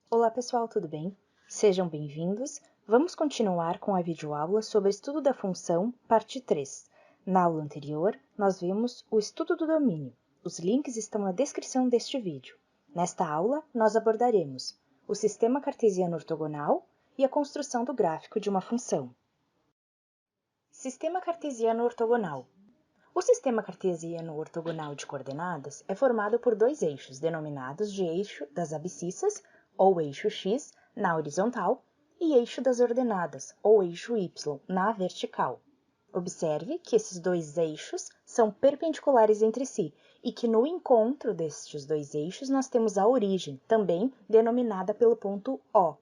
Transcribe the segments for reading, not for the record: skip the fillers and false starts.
Olá pessoal, tudo bem? Sejam bem-vindos. Vamos continuar com a videoaula sobre estudo da função, parte 3. Na aula anterior, nós vimos o estudo do domínio. Os links estão na descrição deste vídeo. Nesta aula, nós abordaremos o sistema cartesiano ortogonal e a construção do gráfico de uma função. Sistema cartesiano ortogonal. O sistema cartesiano ortogonal de coordenadas é formado por dois eixos, denominados de eixo das abscissas, ou eixo x, na horizontal, e eixo das ordenadas, ou eixo y, na vertical. Observe que esses dois eixos são perpendiculares entre si e que no encontro destes dois eixos nós temos a origem, também denominada pelo ponto O.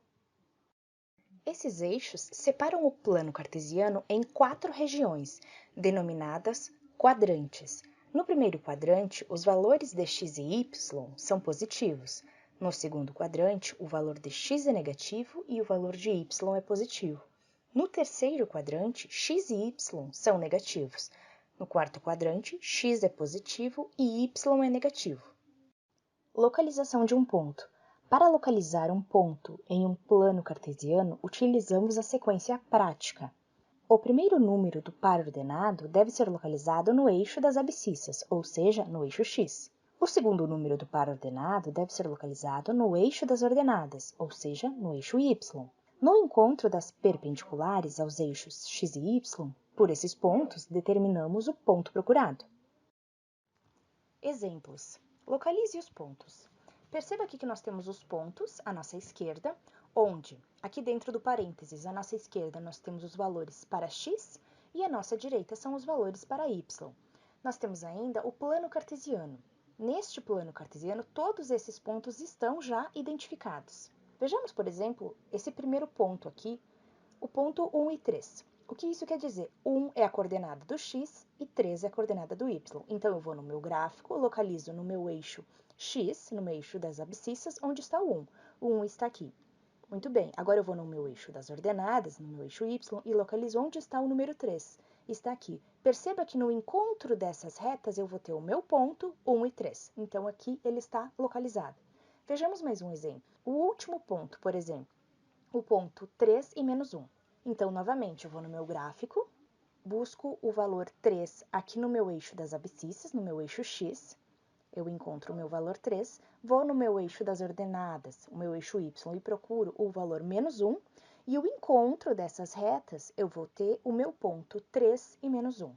Esses eixos separam o plano cartesiano em 4 regiões, denominadas quadrantes. No primeiro quadrante, os valores de x e y são positivos. No segundo quadrante, o valor de x é negativo e o valor de y é positivo. No terceiro quadrante, x e y são negativos. No quarto quadrante, x é positivo e y é negativo. Localização de um ponto. Para localizar um ponto em um plano cartesiano, utilizamos a sequência prática. O primeiro número do par ordenado deve ser localizado no eixo das abscissas, ou seja, no eixo x. O segundo número do par ordenado deve ser localizado no eixo das ordenadas, ou seja, no eixo y. No encontro das perpendiculares aos eixos x e y, por esses pontos, determinamos o ponto procurado. Exemplos. Localize os pontos. Perceba aqui que nós temos os pontos à nossa esquerda, onde, aqui dentro do parênteses, à nossa esquerda nós temos os valores para x e à nossa direita são os valores para y. Nós temos ainda o plano cartesiano. Neste plano cartesiano, todos esses pontos estão já identificados. Vejamos, por exemplo, esse primeiro ponto aqui, o ponto 1 e 3. O que isso quer dizer? 1 é a coordenada do x e 3 é a coordenada do y. Então, eu vou no meu gráfico, localizo no meu eixo x, no meu eixo das abscissas, onde está o 1. O 1 está aqui. Muito bem, agora eu vou no meu eixo das ordenadas, no meu eixo y, e localizo onde está o número 3. Está aqui. Perceba que no encontro dessas retas eu vou ter o meu ponto 1 e 3. Então, aqui ele está localizado. Vejamos mais um exemplo. O último ponto, por exemplo, o ponto 3 e menos 1. Então, novamente, eu vou no meu gráfico, busco o valor 3 aqui no meu eixo das abscissas, no meu eixo x, eu encontro o meu valor 3, vou no meu eixo das ordenadas, o meu eixo y, e procuro o valor menos 1, e o encontro dessas retas, eu vou ter o meu ponto 3 e menos 1.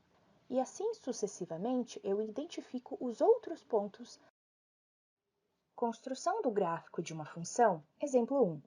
E assim sucessivamente, eu identifico os outros pontos. Construção do gráfico de uma função, exemplo 1.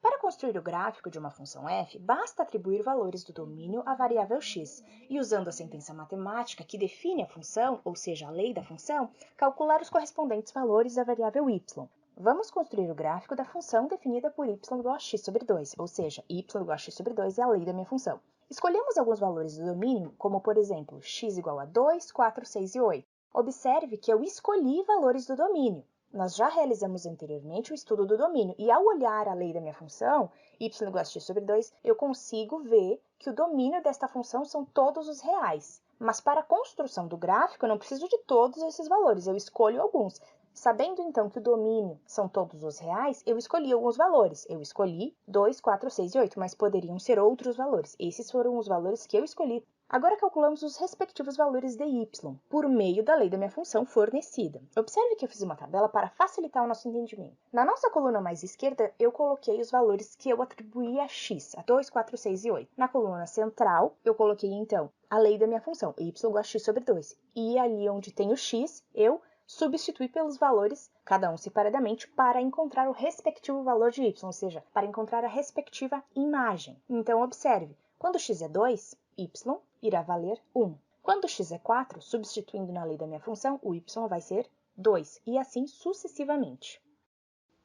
Para construir o gráfico de uma função f, basta atribuir valores do domínio à variável x e, usando a sentença matemática que define a função, ou seja, a lei da função, calcular os correspondentes valores da variável y. Vamos construir o gráfico da função definida por y igual a x sobre 2, ou seja, y igual a x sobre 2 é a lei da minha função. Escolhemos alguns valores do domínio, como por exemplo, x igual a 2, 4, 6 e 8. Observe que eu escolhi valores do domínio. Nós já realizamos anteriormente o estudo do domínio, e ao olhar a lei da minha função, y igual a x sobre 2, eu consigo ver que o domínio desta função são todos os reais. Mas para a construção do gráfico, eu não preciso de todos esses valores, eu escolho alguns. Sabendo então que o domínio são todos os reais, eu escolhi alguns valores. Eu escolhi 2, 4, 6 e 8, mas poderiam ser outros valores. Esses foram os valores que eu escolhi. Agora calculamos os respectivos valores de y, por meio da lei da minha função fornecida. Observe que eu fiz uma tabela para facilitar o nosso entendimento. Na nossa coluna mais esquerda, eu coloquei os valores que eu atribuí a x, a 2, 4, 6 e 8. Na coluna central, eu coloquei, então, a lei da minha função, y igual a x sobre 2. E ali onde tem o x, eu substitui pelos valores, cada um separadamente, para encontrar o respectivo valor de y, ou seja, para encontrar a respectiva imagem. Então, observe, quando x é 2, y irá valer 1. Quando x é 4, substituindo na lei da minha função, o y vai ser 2, e assim sucessivamente.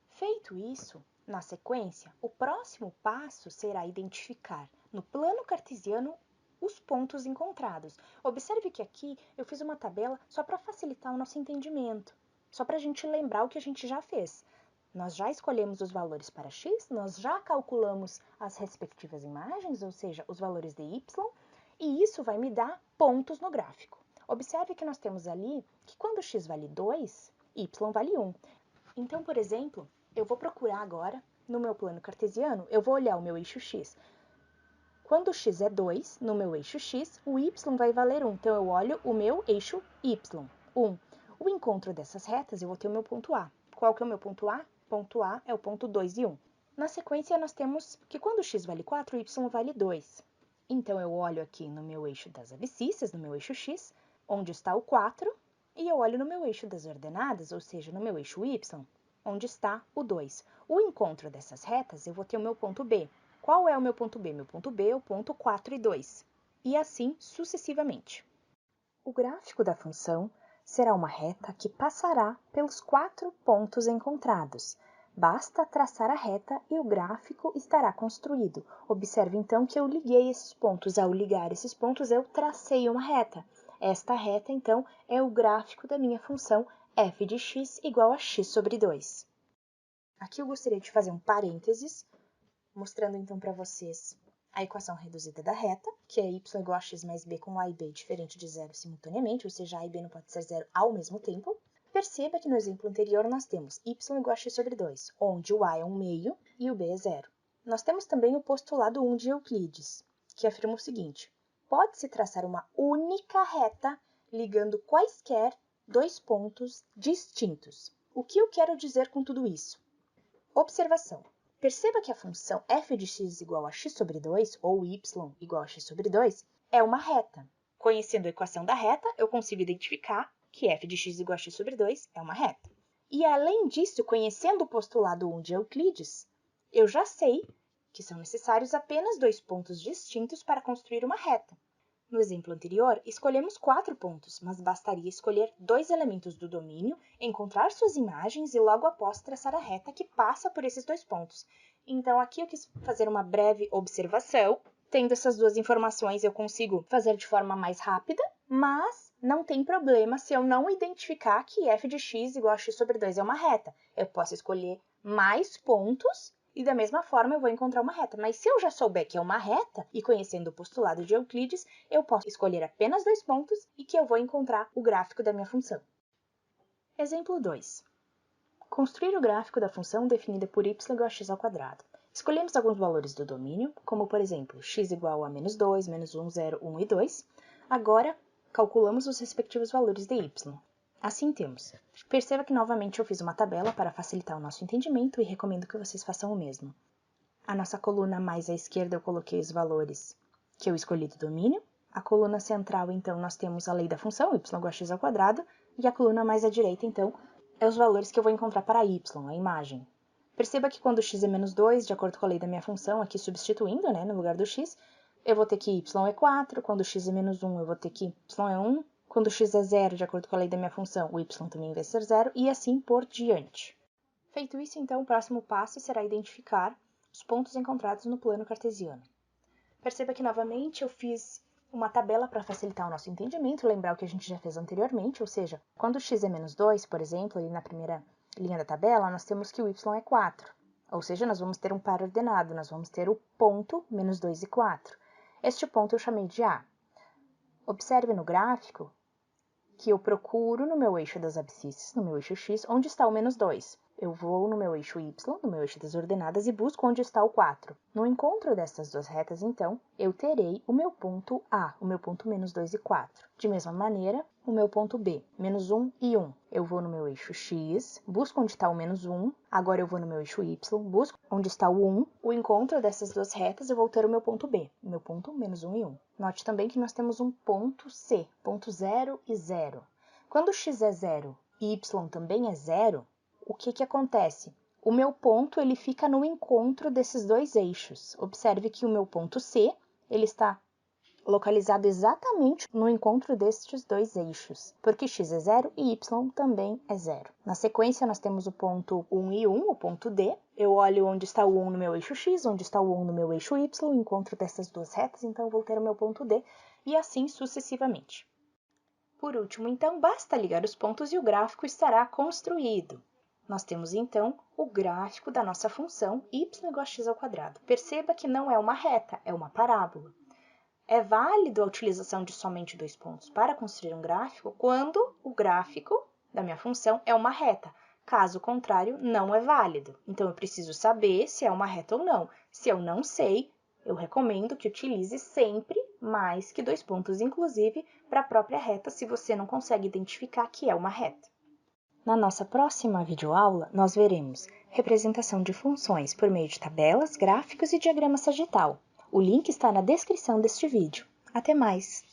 Feito isso, na sequência, o próximo passo será identificar, no plano cartesiano, os pontos encontrados. Observe que aqui eu fiz uma tabela só para facilitar o nosso entendimento, só para a gente lembrar o que a gente já fez. Nós já escolhemos os valores para x, nós já calculamos as respectivas imagens, ou seja, os valores de y, e isso vai me dar pontos no gráfico. Observe que nós temos ali que quando x vale 2, y vale 1. Então, por exemplo, eu vou procurar agora no meu plano cartesiano, eu vou olhar o meu eixo x. Quando o x é 2, no meu eixo x, o y vai valer 1. Então, eu olho o meu eixo y, 1. O encontro dessas retas, eu vou ter o meu ponto A. Qual que é o meu ponto A? Ponto A é o ponto 2 e 1. Na sequência, nós temos que quando o x vale 4, o y vale 2. Então, eu olho aqui no meu eixo das abscissas, no meu eixo x, onde está o 4, e eu olho no meu eixo das ordenadas, ou seja, no meu eixo y, onde está o 2. O encontro dessas retas, eu vou ter o meu ponto B. Qual é o meu ponto B? Meu ponto B é o ponto 4 e 2. E assim sucessivamente. O gráfico da função será uma reta que passará pelos 4 pontos encontrados. Basta traçar a reta e o gráfico estará construído. Observe então que eu liguei esses pontos. Ao ligar esses pontos, eu tracei uma reta. Esta reta, então, é o gráfico da minha função f de x igual a x sobre 2. Aqui eu gostaria de fazer um parênteses, mostrando então para vocês a equação reduzida da reta, que é y igual a x mais b com a e b diferente de zero simultaneamente, ou seja, a e b não pode ser zero ao mesmo tempo. Perceba que no exemplo anterior nós temos y igual a x sobre 2, onde o a é 1 meio e o b é zero. Nós temos também o postulado 1 de Euclides, que afirma o seguinte: pode-se traçar uma única reta ligando quaisquer dois pontos distintos. O que eu quero dizer com tudo isso? Observação. Perceba que a função f de x igual a x sobre 2, ou y igual a x sobre 2, é uma reta. Conhecendo a equação da reta, eu consigo identificar que f de x igual a x sobre 2 é uma reta. E além disso, conhecendo o postulado 1 de Euclides, eu já sei que são necessários apenas dois pontos distintos para construir uma reta. No exemplo anterior, escolhemos 4 pontos, mas bastaria escolher 2 elementos do domínio, encontrar suas imagens e logo após traçar a reta que passa por esses 2 pontos. Então, aqui eu quis fazer uma breve observação. Tendo essas duas informações, eu consigo fazer de forma mais rápida, mas não tem problema se eu não identificar que f de x igual a x sobre 2 é uma reta. Eu posso escolher mais pontos e da mesma forma eu vou encontrar uma reta. Mas se eu já souber que é uma reta, e conhecendo o postulado de Euclides, eu posso escolher apenas 2 pontos e que eu vou encontrar o gráfico da minha função. Exemplo 2. Construir o gráfico da função definida por y igual a x ao quadrado. Escolhemos alguns valores do domínio, como por exemplo, x igual a menos 2, menos 1, 0, 1 e 2. Agora, calculamos os respectivos valores de y. Assim temos. Perceba que novamente eu fiz uma tabela para facilitar o nosso entendimento e recomendo que vocês façam o mesmo. A nossa coluna mais à esquerda eu coloquei os valores que eu escolhi do domínio. A coluna central, então, nós temos a lei da função, y igual a x ao quadrado. E a coluna mais à direita, então, é os valores que eu vou encontrar para y, a imagem. Perceba que quando x é menos 2, de acordo com a lei da minha função, aqui substituindo, no lugar do x, eu vou ter que y é 4, quando x é menos 1, eu vou ter que y é 1, quando x é 0, de acordo com a lei da minha função, o y também vai ser 0, e assim por diante. Feito isso, então, o próximo passo será identificar os pontos encontrados no plano cartesiano. Perceba que, novamente, eu fiz uma tabela para facilitar o nosso entendimento, lembrar o que a gente já fez anteriormente, ou seja, quando x é menos 2, por exemplo, ali na primeira linha da tabela, nós temos que o y é 4, ou seja, nós vamos ter um par ordenado, nós vamos ter o ponto menos 2 e 4. Este ponto eu chamei de A. Observe no gráfico que eu procuro no meu eixo das abscissas, no meu eixo x, onde está o menos 2. Eu vou no meu eixo y, no meu eixo das ordenadas, e busco onde está o 4. No encontro dessas duas retas, então, eu terei o meu ponto A, o meu ponto menos 2 e 4. De mesma maneira, o meu ponto B, menos 1 e 1. Eu vou no meu eixo x, busco onde está o menos 1, agora eu vou no meu eixo y, busco onde está o 1. O encontro dessas duas retas, eu vou ter o meu ponto B, o meu ponto menos 1 e 1. Note também que nós temos um ponto C, ponto 0 e 0. Quando x é 0 e y também é 0, o que acontece? O meu ponto ele fica no encontro desses dois eixos. Observe que o meu ponto C ele está localizado exatamente no encontro destes dois eixos, porque x é 0 e y também é 0. Na sequência, nós temos o ponto 1 e 1, o ponto D. Eu olho onde está o 1 no meu eixo x, onde está o 1 no meu eixo y, o encontro dessas duas retas, então eu vou ter o meu ponto D, e assim sucessivamente. Por último, então, basta ligar os pontos e o gráfico estará construído. Nós temos, então, o gráfico da nossa função y igual a x ao quadrado. Perceba que não é uma reta, é uma parábola. É válido a utilização de somente 2 pontos para construir um gráfico quando o gráfico da minha função é uma reta. Caso contrário, não é válido. Então, eu preciso saber se é uma reta ou não. Se eu não sei, eu recomendo que utilize sempre mais que 2 pontos, inclusive para a própria reta, se você não consegue identificar que é uma reta. Na nossa próxima videoaula, nós veremos representação de funções por meio de tabelas, gráficos e diagrama sagital. O link está na descrição deste vídeo. Até mais!